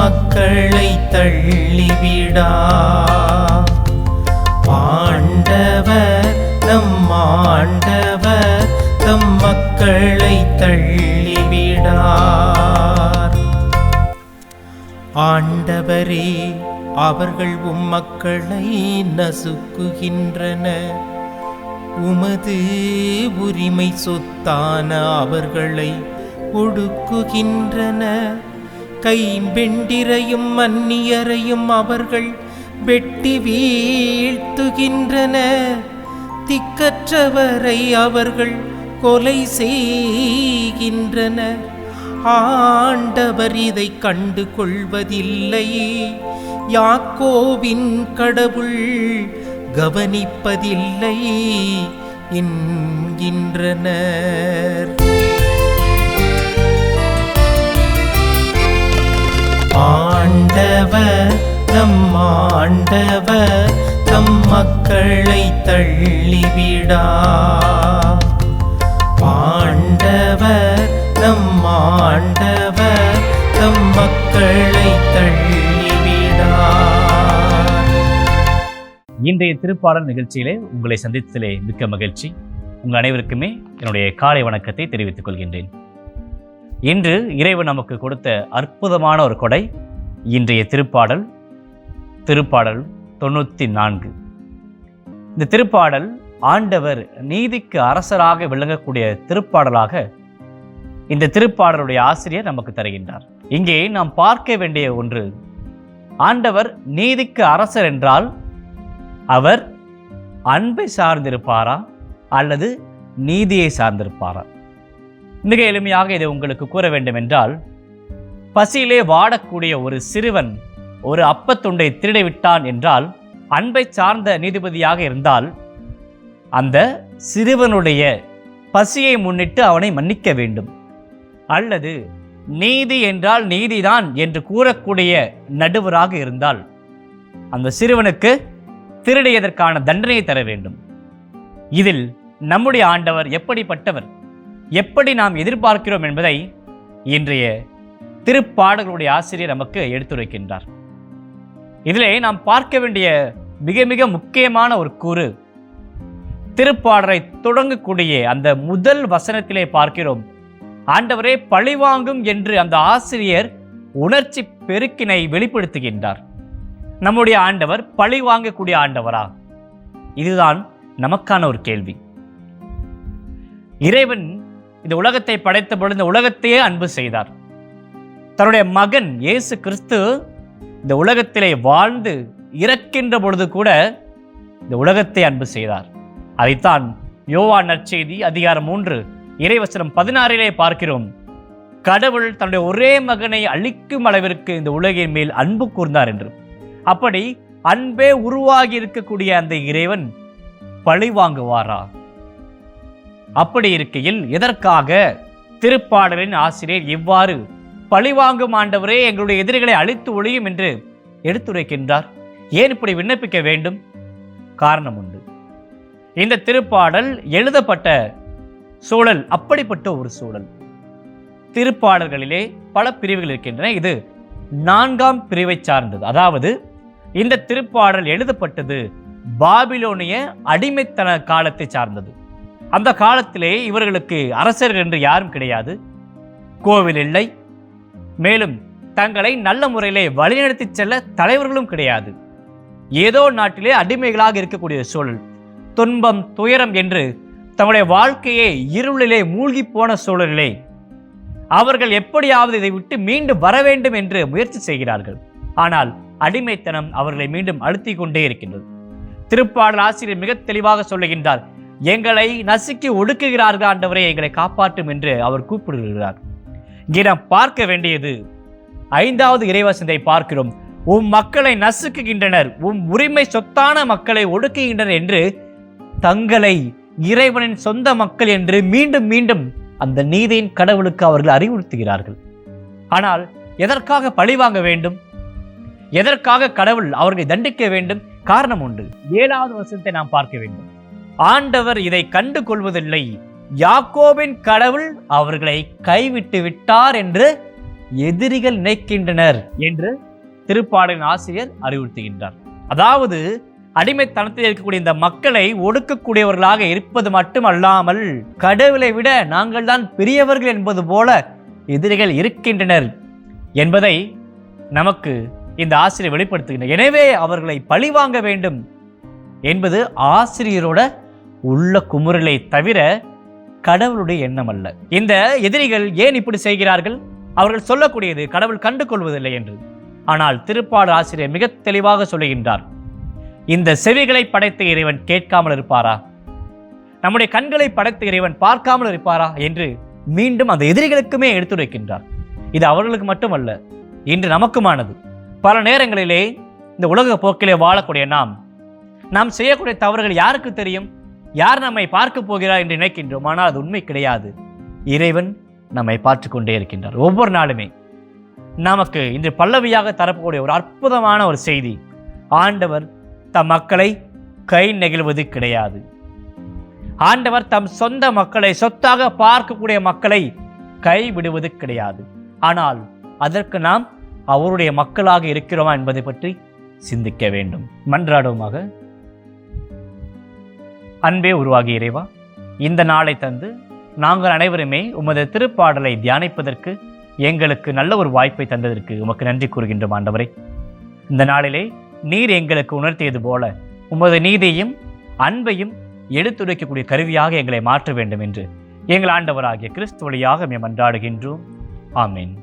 மக்களை தள்ளிவிடா. ஆண்டவர் நம் ஆண்டவர் தம் மக்களை தள்ளிவிடார். ஆண்டவரே, அவர்கள் மக்களை நசுக்குகின்றனர். உமது உரிமை சொத்தான அவர்களை ஒடுக்குகின்றனர். கைம்பெண்டிரையும் அந்நியரையும் அவர்கள் வெட்டி வீழ்த்துகின்றனர். திக்கற்றவரை அவர்கள் கொலை செய்கின்றனர். ஆண்டவர் இதை கண்டு கொள்வதில்லை. யாக்கோபின் கடவுள் கவனிப்பதில்லை என்கின்றனர். ஆண்டவர் நம் ஆண்டவர் தம் மக்களை தள்ளிவிடா. ஆண்டவர் நம் ஆண்டவர் தம் மக்களை தள்ளிவிடார். இன்றைய திருப்பாடல் நிகழ்ச்சியிலே உங்களை சந்தித்ததிலே மிக்க மகிழ்ச்சி. உங்கள் அனைவருக்குமே என்னுடைய காலை வணக்கத்தை தெரிவித்துக் கொள்கின்றேன். இன்று இறைவன் நமக்கு கொடுத்த அற்புதமான ஒரு கொடை இன்றைய திருப்பாடல் 94. இந்த திருப்பாடல் ஆண்டவர் நீதிக்கு அரசராக விளங்கக்கூடிய திருப்பாடலாக இந்த திருப்பாடலுடைய ஆசிரியர் நமக்கு தருகின்றார். இங்கே நாம் பார்க்க வேண்டிய ஒன்று, ஆண்டவர் நீதிக்கு அரசர் என்றால் அவர் அன்பை சார்ந்திருப்பாரா அல்லது நீதியை சார்ந்திருப்பாரா? மிக எளிமையாக இதை உங்களுக்கு கூற வேண்டும் என்றால், பசியிலே வாடக்கூடிய ஒரு சிறுவன் ஒரு அப்பத்துண்டை திருடிவிட்டான் என்றால் அன்பை சார்ந்த நீதிபதியாக இருந்தால் அந்த சிறுவனுடைய பசியை முன்னிட்டு அவனை மன்னிக்க வேண்டும். அல்லது நீதி என்றால் நீதிதான் என்று கூறக்கூடிய நடுவராக இருந்தால் அந்த சிறுவனுக்கு திருடியதற்கான தண்டனையை தர வேண்டும். இதில் நம்முடைய ஆண்டவர் எப்படிப்பட்டவர், எப்படி நாம் எதிர்பார்க்கிறோம் என்பதை இன்றைய திருப்பாடல்களுடைய ஆசிரியர் நமக்கு எடுத்துரைக்கின்றார். இதிலே நாம் பார்க்க வேண்டிய மிக மிக முக்கியமான ஒரு கூறு, திருப்பாடலை தொடங்கக்கூடிய அந்த முதல் வசனத்திலே பார்க்கிறோம், ஆண்டவரே பழிவாங்கும் என்று அந்த ஆசிரியர் உணர்ச்சி பெருக்கினை வெளிப்படுத்துகின்றார். நம்முடைய ஆண்டவர் பழி வாங்கக்கூடிய ஆண்டவரா? இதுதான் நமக்கான ஒரு கேள்வி. இறைவன் இந்த உலகத்தை படைத்த பொழுது இந்த உலகத்தையே அன்பு செய்தார். தன்னுடைய மகன் இயேசு கிறிஸ்து இந்த உலகத்திலே வாழ்ந்து இறக்கின்ற பொழுது கூட இந்த உலகத்தை அன்பு செய்தார். அதைத்தான் யோவான் நற்செய்தி அதிகாரம் 3 இறைவசனம் 16 பார்க்கிறோம். கடவுள் தன்னுடைய ஒரே மகனை அழிக்கும் அளவிற்கு இந்த உலகின் மேல் அன்பு கூர்ந்தார் என்று. அப்படி அன்பே உருவாகி இருக்கக்கூடிய அந்த இறைவன் பழி வாங்குவாரா? அப்படி இருக்கையில் எதற்காக திருப்பாடலின் ஆசிரியர் இவ்வாறு பழிவாங்கும் ஆண்டவரே எங்களுடைய எதிரிகளை அழித்து ஒழியும் என்று எடுத்துரைக்கின்றார்? ஏன் இப்படி விண்ணப்பிக்க வேண்டும்? காரணம் உண்டு. இந்த திருப்பாடல் எழுதப்பட்ட சூழல் அப்படிப்பட்ட ஒரு சூழல். திருப்பாடல்களிலே பல பிரிவுகள் இருக்கின்றன. இது 4ஆம் பிரிவை சார்ந்தது. அதாவது இந்த திருப்பாடல் எழுதப்பட்டது பாபிலோனிய அடிமைத்தன காலத்தை சார்ந்தது. அந்த காலத்திலே இவர்களுக்கு அரசர்கள் என்று யாரும் கிடையாது, கோவில் இல்லை, மேலும் தங்களை நல்ல முறையிலே வழிநடத்தி செல்ல தலைவர்களும் கிடையாது. ஏதோ நாட்டிலே அடிமைகளாக இருக்கக்கூடிய சூழல், துன்பம் துயரம் என்று தங்களுடைய வாழ்க்கையை இருளிலே மூழ்கி போன சூழலிலே அவர்கள் எப்படியாவது இதை விட்டு மீண்டும் வர வேண்டும் என்று முயற்சி செய்கிறார்கள். ஆனால் அடிமைத்தனம் அவர்களை மீண்டும் அழுத்திக் கொண்டே இருக்கின்றது. திருப்பாடல் ஆசிரியர் மிக தெளிவாக சொல்லுகின்றார், எங்களை நசுக்கி ஒடுக்குகிறார்கள் ஆண்டவரே, எங்களை காப்பாற்றும் என்று அவர் கூப்பிடுகிறார். இங்கே நாம் பார்க்க வேண்டியது 5வது இறைவசனத்தை பார்க்கிறோம். உம் மக்களை நசுக்குகின்றனர், உம் உரிமை சொத்தான மக்களை ஒடுக்குகின்றனர் என்று தங்களை இறைவனின் சொந்த மக்கள் என்று மீண்டும் மீண்டும் அந்த நீதியின் கடவுளுக்கு அவர்கள் அறிவுறுத்துகிறார்கள். ஆனால் எதற்காக பழி வாங்க வேண்டும்? எதற்காக கடவுள் அவர்களை தண்டிக்க வேண்டும்? காரணம் உண்டு. 7வது வசனத்தை நாம் பார்க்க வேண்டும். ஆண்டவர் இதை கண்டு கொள்வதில்லை, யாக்கோபின் கடவுள் அவர்களை கைவிட்டு விட்டார் என்று எதிரிகள் நினைக்கின்றனர் என்று திருப்பாடலின் ஆசிரியர் அறிவுறுத்துகின்றார். அதாவது அடிமைத்தனத்தில் இருக்கக்கூடிய இந்த மக்களை ஒடுக்கக்கூடியவர்களாக இருப்பது மட்டுமல்லாமல் கடவுளை விட நாங்கள் தான் பெரியவர்கள் என்பது போல எதிரிகள் இருக்கின்றனர் என்பதை நமக்கு இந்த ஆசிரியர் வெளிப்படுத்துகின்றனர். எனவே அவர்களை பழிவாங்க வேண்டும் என்பது ஆசிரியரோட உள்ள குமுறலை தவிர கடவுளுடைய எண்ணம் அல்ல. இந்த எதிரிகள் ஏன் இப்படி செய்கிறார்கள்? அவர்கள் சொல்லக்கூடியது கடவுள் கண்டு கொள்வதில்லை என்று. ஆனால் திருப்பாடல் ஆசிரியர் மிக தெளிவாக சொல்லுகின்றார், இந்த செவிகளை படைத்த இறைவன் கேட்காமல் இருப்பாரா? நம்முடைய கண்களை படைத்த இறைவன் பார்க்காமல் இருப்பாரா என்று மீண்டும் அந்த எதிரிகளுக்குமே எடுத்துரைக்கின்றார். இது அவர்களுக்கு மட்டுமல்ல, இன்று நமக்குமானது. பல நேரங்களிலே இந்த உலக போக்கிலே வாழக்கூடிய நாம் செய்யக்கூடிய தவறுகள் யாருக்கு தெரியும்? யார் நம்மை பார்க்க போகிறார் என்று நினைக்கின்றோம். ஆனால் அது உண்மை கிடையாது. இறைவன் நம்மை பார்த்து கொண்டே இருக்கின்றார். ஒவ்வொரு நாளுமே நமக்கு இன்று பல்லவியாக தரப்பக்கூடிய ஒரு அற்புதமான ஒரு செய்தி, ஆண்டவர் தம் மக்களை கை நெகிழ்வது கிடையாது. ஆண்டவர் தம் சொந்த மக்களை, சொத்தாக பார்க்கக்கூடிய மக்களை கைவிடுவது கிடையாது. ஆனால் அதற்கு நாம் அவருடைய மக்களாக இருக்கிறோமா என்பதை பற்றி சிந்திக்க வேண்டும். மன்றாடுவோமாக. அன்பே உருவாகிய இறைவா, இந்த நாளை தந்து நாங்கள் அனைவருமே உமது திருப்பாடலை தியானிப்பதற்கு எங்களுக்கு நல்ல ஒரு வாய்ப்பை தந்ததற்கு உமக்கு நன்றி கூறுகின்றோம். ஆண்டவரே, இந்த நாளிலே நீர் எங்களுக்கு உணர்த்தியது போல உமது நீதியையும் அன்பையும் எடுத்துரைக்கக்கூடிய கருவியாக எங்களை மாற்ற வேண்டும் என்று எங்கள் ஆண்டவராகிய கிறிஸ்து வழியாக மன்றாடுகின்றோம். ஆமீன்.